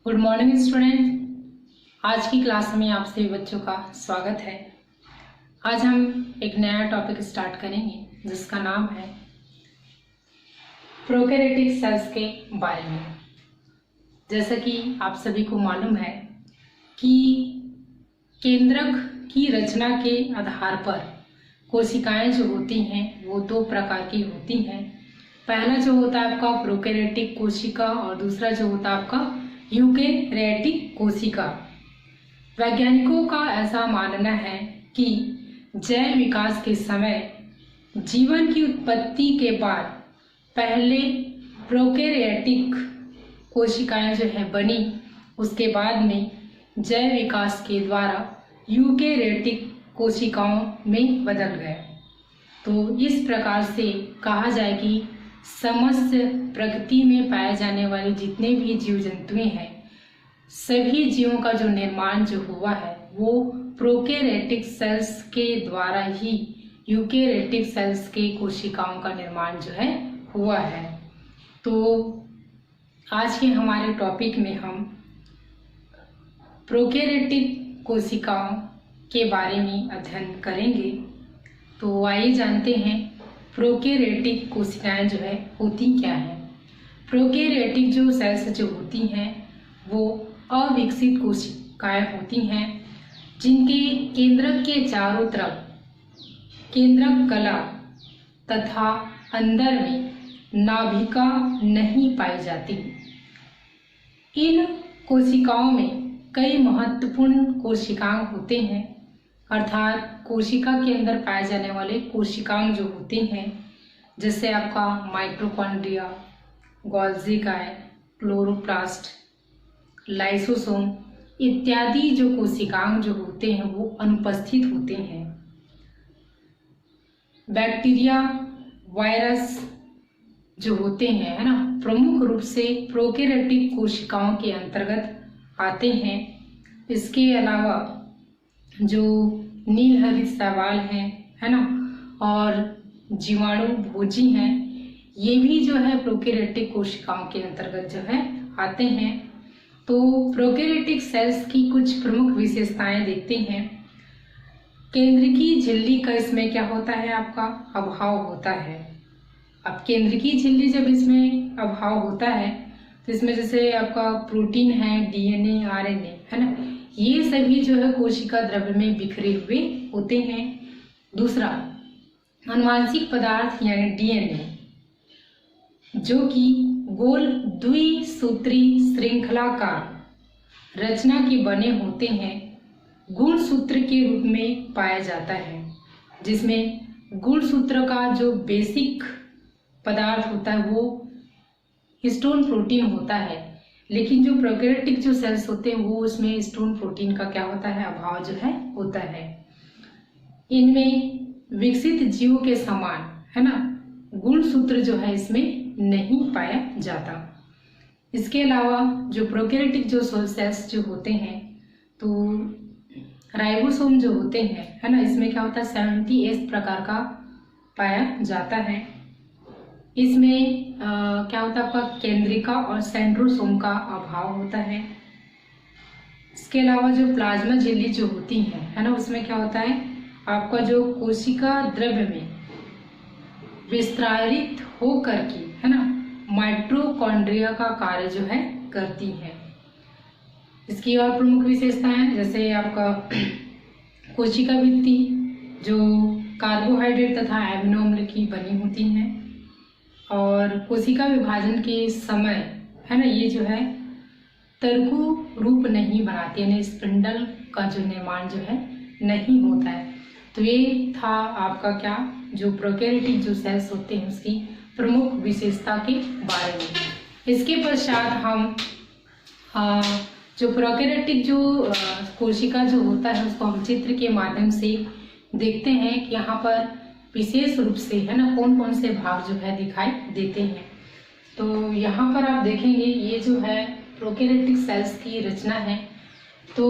Good morning student. आज की class में आप सभी बच्चों का स्वागत है। आज हम एक नया टॉपिक स्टार्ट करेंगे जिसका नाम है प्रोकैरियोटिक सेल्स के बारे में। जैसा कि आप सभी को मालूम है कि केंद्रक की रचना के आधार पर कोशिकाएं जो होती हैं वो दो प्रकार की होती हैं। पहला जो होता है आपका प्रोकैरियोटिक कोशिका और दूसरा जो होता है आपका यूकेरियोटिक कोशिका। वैज्ञानिकों का ऐसा मानना है कि जैव विकास के समय जीवन की उत्पत्ति के बाद पहले प्रोकैरियोटिक कोशिकाएं जो है बनी, उसके बाद में जैव विकास के द्वारा यूकेरियोटिक कोशिकाओं में बदल गए। तो इस प्रकार से कहा जाए कि समस्त प्रकृति में पाए जाने वाले जितने भी जीव जंतुएं हैं, सभी जीवों का जो निर्माण जो हुआ है वो प्रोकैरियोटिक सेल्स के द्वारा ही यूकेरियोटिक सेल्स के कोशिकाओं का निर्माण जो है हुआ है। तो आज के हमारे टॉपिक में हम प्रोकैरियोटिक कोशिकाओं के बारे में अध्ययन करेंगे। तो आइए जानते हैं प्रोकैरियोटिक कोशिकाएं जो है होती क्या है। प्रोकैरियोटिक जो सेल्स जो होती हैं वो अविकसित कोशिकाएं होती हैं जिनके केंद्रक के चारों तरफ केंद्रक कला तथा अंदर में नाभिका नहीं पाई जाती। इन कोशिकाओं में कई महत्वपूर्ण कोशिकांग होते हैं, अर्थात कोशिका के अंदर पाए जाने वाले कोशिकांग जो होते हैं, जैसे आपका माइटोकॉन्ड्रिया, गोल्गी काय, क्लोरोप्लास्ट, लाइसोसोम इत्यादि जो कोशिकांग जो होते हैं वो अनुपस्थित होते हैं। बैक्टीरिया, वायरस जो होते हैं है ना, प्रमुख रूप से प्रोकैरियोटिक कोशिकाओं के अंतर्गत आते हैं। इसके अलावा जो नील हरित शैवाल हैं है ना, और जीवाणु भोजी हैं, ये भी जो है प्रोकैरियोटिक कोशिकाओं के अंतर्गत जो है आते हैं। तो प्रोकैरियोटिक सेल्स की कुछ प्रमुख विशेषताएं देखते हैं। केंद्रकी झिल्ली का इसमें क्या होता है, आपका अभाव होता है। अब केंद्रकी झिल्ली जब इसमें अभाव होता है तो इसमें जैसे आपका प्रोटीन है, डीएनए, आरएनए है ना, ये सभी जो है कोशिका द्रव्य में बिखरे हुए होते हैं। दूसरा, आनुवांशिक पदार्थ यानी डीएनए जो कि गोल द्विसूत्री श्रृंखलाकार रचना के बने होते हैं, गुणसूत्र के रूप में पाया जाता है, जिसमें गुणसूत्र का जो बेसिक पदार्थ होता है वो हिस्टोन प्रोटीन होता है। लेकिन जो प्रोकैरियोटिक जो सेल्स होते हैं वो उसमें हिस्टोन प्रोटीन का क्या होता है, अभाव जो है होता है। इनमें विकसित जीवों के समान है ना गुणसूत्र जो है इसमें नहीं पाया जाता। इसके अलावा जो प्रोकैरियोटिक जो सेल्स जो होते हैं तो राइबोसोम जो होते हैं है ना, इसमें क्या होता है 70S प्रकार का पाया जाता है। इसमें क्या होता है आपका केंद्रिका और सेंट्रोसोम का अभाव होता है। इसके अलावा जो प्लाज्मा झिल्ली जो होती है ना, उसमें क्या होता है आपका जो कोशिका द्रव्य में विस्तारित होकर के है ना माइटोकॉन्ड्रिया का कार्य जो है करती है। इसकी और प्रमुख विशेषताएं जैसे आपका कोशिका भित्ति जो कार्बोहाइड्रेट तथा एमिनो अम्ल की बनी होती हैं, और कोशिका विभाजन के समय है ना ये जो है तरकु रूप नहीं बनाती, यानी स्पिंडल का जो निर्माण जो है नहीं होता है। तो ये था आपका क्या जो प्रोकैरियोटिक जो सेल्स होते हैं उसकी प्रमुख विशेषता के बारे में। इसके पश्चात हम जो प्रोकैरियोटिक जो कोशिका जो होता है उसको हम चित्र के माध्यम से देखते हैं कि यहाँ पर विशेष रूप से है ना कौन कौन से भाग जो है दिखाई देते हैं। तो यहाँ पर आप देखेंगे ये जो है प्रोकैरियोटिक सेल्स की रचना है। तो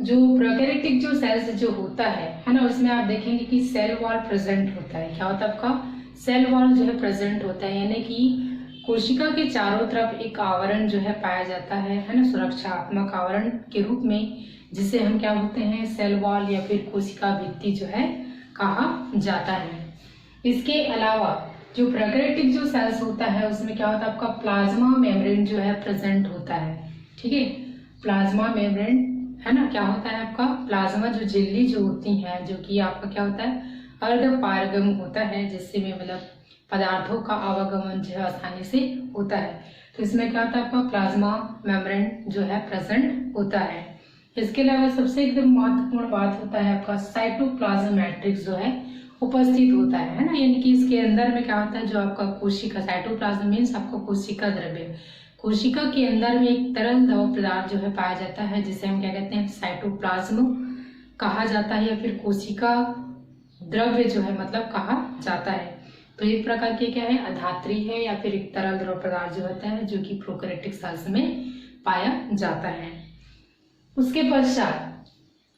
जो प्रोकैरियोटिक जो सेल्स जो होता है ना, उसमें आप देखेंगे कि सेल वॉल प्रेजेंट होता है। क्या होता है आपका सेल वॉल जो है प्रेजेंट होता है, यानी कि कोशिका के चारों तरफ एक आवरण जो है पाया जाता है ना, सुरक्षात्मक आवरण के रूप में, जिसे हम क्या बोलते हैं, सेल वॉल या फिर कोशिका भित्ति जो है कहा जाता है। इसके अलावा जो प्रोकैरियोटिक जो सेल्स होता है उसमें क्या होता है, आपका प्लाज्मा मेम्ब्रेन जो है प्रेजेंट होता है। ठीक है, प्लाज्मा मेम्ब्रेन है ना, क्या होता है आपका प्लाज्मा जो झिल्ली जो होती है, जो कि आपका क्या होता है अर्धपारगम होता है, जिससे में मतलब पदार्थों का आवागमन जो है आसानी से होता है। तो इसमें क्या होता है, आपका प्लाज्मा मेम्ब्रेन जो है प्रेजेंट होता है। इसके अलावा सबसे एकदम महत्वपूर्ण बात होता है आपका साइटोप्लाज्म मैट्रिक्स जो है उपस्थित होता है ना, यानी कि इसके अंदर में क्या होता है, जो आपका कोशिका, साइटोप्लाज्म मीन्स आपका कोशिका द्रव्य, कोशिका के अंदर में एक तरल द्रव पदार्थ जो है पाया जाता है, जिसे हम क्या कहते हैं, साइटोप्लाज्म कहा जाता है, या फिर कोशिका द्रव्य जो है मतलब कहा जाता है। तो एक प्रकार के क्या है, अधात्री है या फिर एक तरल द्रव पदार्थ जो होता है, जो कि प्रोकैरियोटिक सेल्स में पाया जाता है। उसके पश्चात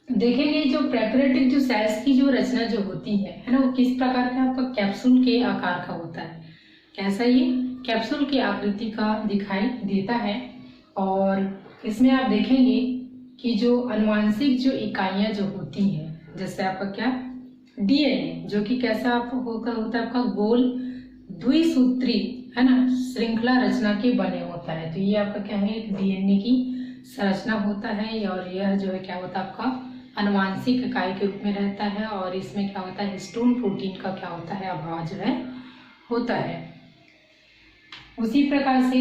देखेंगे जो प्रोकैरियोटिक जो सेल्स की जो रचना जो होती है ना, वो किस प्रकार का आपका कैप्सूल के आकार का होता है। कैसा, ये कैप्सूल की आकृति का दिखाई देता है। और इसमें आप देखेंगे कि जो आनुवांशिक जो इकाइयां जो होती हैं, जैसे आपका क्या डीएनए, जो कि कैसा होता है आपका गोल द्विसूत्री है ना श्रृंखला रचना के बने होता है। तो ये आपका क्या है, एक डीएनए की संरचना होता है, और यह जो है क्या होता है आपका आनुवांशिक इकाई के रूप में रहता है। और इसमें क्या होता है, हिस्टोन प्रोटीन का क्या होता है, अभाव जो है होता है। उसी प्रकार से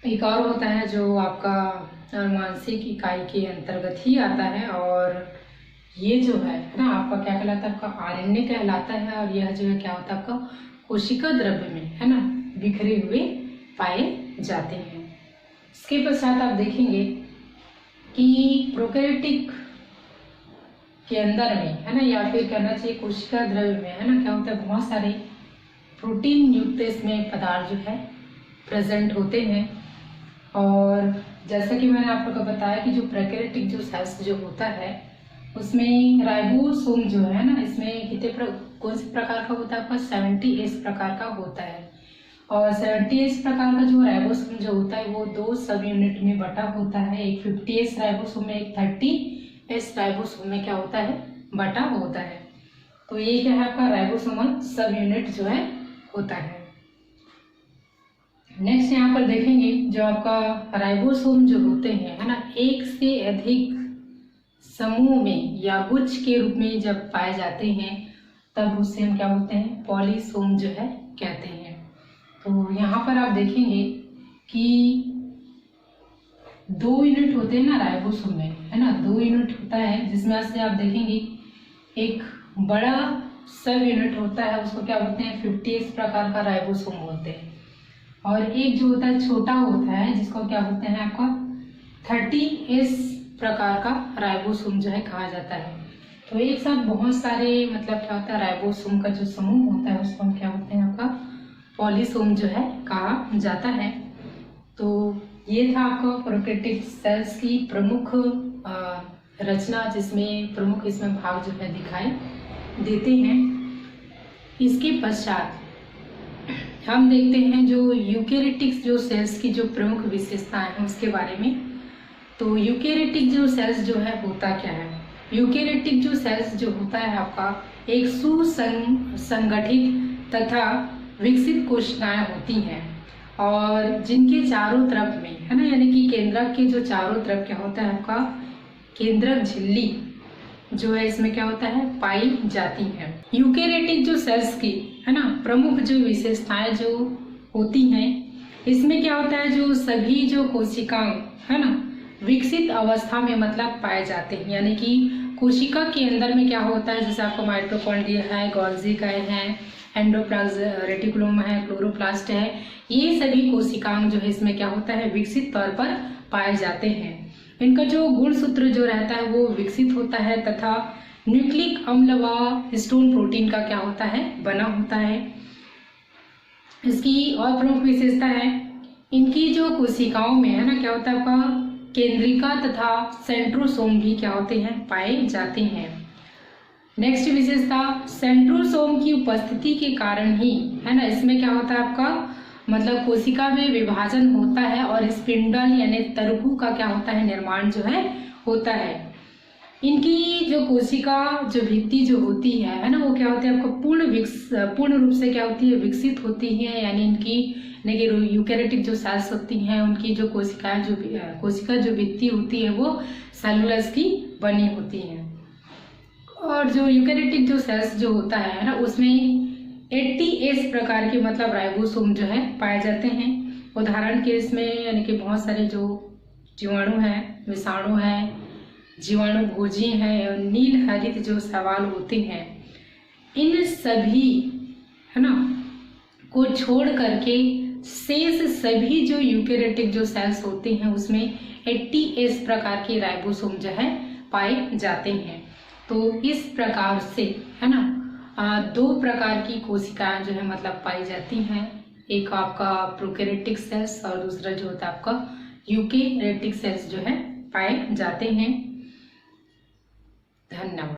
एक और होता है जो आपका आनुवांशिक इकाई के अंतर्गत ही आता है, और ये जो है ना आपका क्या कहलाता है, आपका आरएनए कहलाता है। और यह जो है क्या होता है, आपका कोशिका द्रव्य में है ना बिखरे हुए पाए जाते हैं। इसके पश्चात आप देखेंगे कि प्रोकैरियोटिक के अंदर में है ना, या फिर कहना चाहिए कोशिका द्रव्य में है ना, क्या होता है, बहुत सारे प्रोटीन युक्त इसमें पदार्थ जो है प्रेजेंट होते हैं। और जैसा कि मैंने आप लोगों को बताया कि जो प्रोकैरियोटिक जो सेल्स जो होता है उसमें राइबोसोम जो है ना, इसमें कितने कौन से प्रकार का होता है, आपका 70S प्रकार का होता है। और 70S प्रकार का जो राइबोसोम जो होता है वो 2 सब यूनिट में बटा होता है, एक 50S राइबोसोम में, एक 30S राइबोसोम में क्या होता है, बटा होता है। तो ये क्या है, आपका राइबोसोमल सब यूनिट जो है होता है। नेक्स्ट यहाँ पर देखेंगे जो आपका राइबोसोम जो होते हैं है ना, एक से अधिक समूह में या गुच्छ के रूप में जब पाए जाते हैं तब उससे हम क्या बोलते हैं, पॉलीसोम जो है कहते हैं। तो यहाँ पर आप देखेंगे कि 2 यूनिट होते हैं ना राइबोसोम में है ना, 2 यूनिट होता है, जिसमें से आप देखेंगे एक बड़ा सब यूनिट होता है, उसको क्या बोलते हैं, 50S प्रकार का राइबोसोम बोलते हैं। और एक जो होता है छोटा होता है, जिसको क्या बोलते हैं आपका 30S प्रकार का राइबोसोम जो है कहा जाता है। तो एक साथ बहुत सारे मतलब क्या होता है, राइबोसोम का जो समूह होता है उसको हम क्या बोलते हैं, आपका पॉलीसोम जो है कहा जाता है। तो ये था आपका प्रोकैरियोटिक सेल्स की प्रमुख रचना, जिसमें प्रमुख इसमें भाग जो है दिखाई देते हैं। इसके पश्चात हम देखते हैं जो यूकेरियोटिक जो सेल्स की जो प्रमुख विशेषताएं हैं उसके बारे में। तो यूकेरियोटिक जो सेल्स जो है होता क्या है, यूकेरियोटिक जो सेल्स जो होता है आपका एक सुसंगठित तथा विकसित कोशिकाएं होती हैं, और जिनके चारों तरफ में है ना, यानी कि केंद्रक के जो चारों तरफ क्या होता है, आपका केंद्रक झिल्ली जो है इसमें क्या होता है, पाई जाती है। यूकेरियोटिक जो सेल्स की है ना प्रमुख जो विशेषताएं जो होती हैं, इसमें क्या होता है, जो सभी जो कोशिकाएं है ना विकसित अवस्था में मतलब पाए जाते हैं, यानी कि कोशिका के अंदर में क्या होता है, जैसे आपको माइटोकॉन्ड्रिया है, गोल्गी है, एंडोप्लाज्म रेटिकुलम है, क्लोरोप्लास्ट है, ये सभी कोशिकाएं जो है इसमें क्या होता है, विकसित तौर पर पाए जाते हैं। इनका जो गुणसूत्र जो रहता है वो विकसित होता है, तथा न्यूक्लिक अम्ल व हिस्टोन प्रोटीन का क्या होता है, बना होता है। इसकी और प्रमुख विशेषता है, इनकी जो कोशिकाओं में है ना क्या होता है, आपका केंद्रिका तथा सेंट्रोसोम भी क्या होते हैं, पाए जाते हैं। नेक्स्ट विशेषता, सेंट्रोसोम की उपस्थिति के कारण ही है ना इसमें क्या होता है, आपका मतलब कोशिका में विभाजन होता है और स्पिंडल यानी तरकु का क्या होता है, निर्माण जो है होता है। इनकी जो कोशिका जो भित्ति जो होती है ना, वो क्या होती है आपको पूर्ण रूप से क्या होती है, विकसित होती है। यानी इनकी यूकेरियोटिक जो सेल्स होती हैं उनकी जो कोशिका जो भित्ति होती है वो सेलुलोज की बनी होती है। और जो यूकेरियोटिक जो सेल्स जो होता है ना, उसमें 80S प्रकार के मतलब राइबोसोम जो है पाए जाते हैं। उदाहरण के इसमें यानी कि बहुत सारे जो जीवाणु हैं, विषाणु हैं, जीवाणु भोजी हैं और नील हरित जो शैवाल होते हैं, इन सभी है ना को छोड़ करके शेष सभी जो यूकेरियोटिक जो सेल्स होते हैं उसमें 80S प्रकार के राइबोसोम जो है पाए जाते हैं। तो इस प्रकार से है ना 2 प्रकार की कोशिकाएं जो है मतलब पाई जाती हैं। एक आपका प्रोकैरियोटिक सेल्स और दूसरा जो होता है आपका यूकेरियोटिक सेल्स जो है पाए जाते हैं।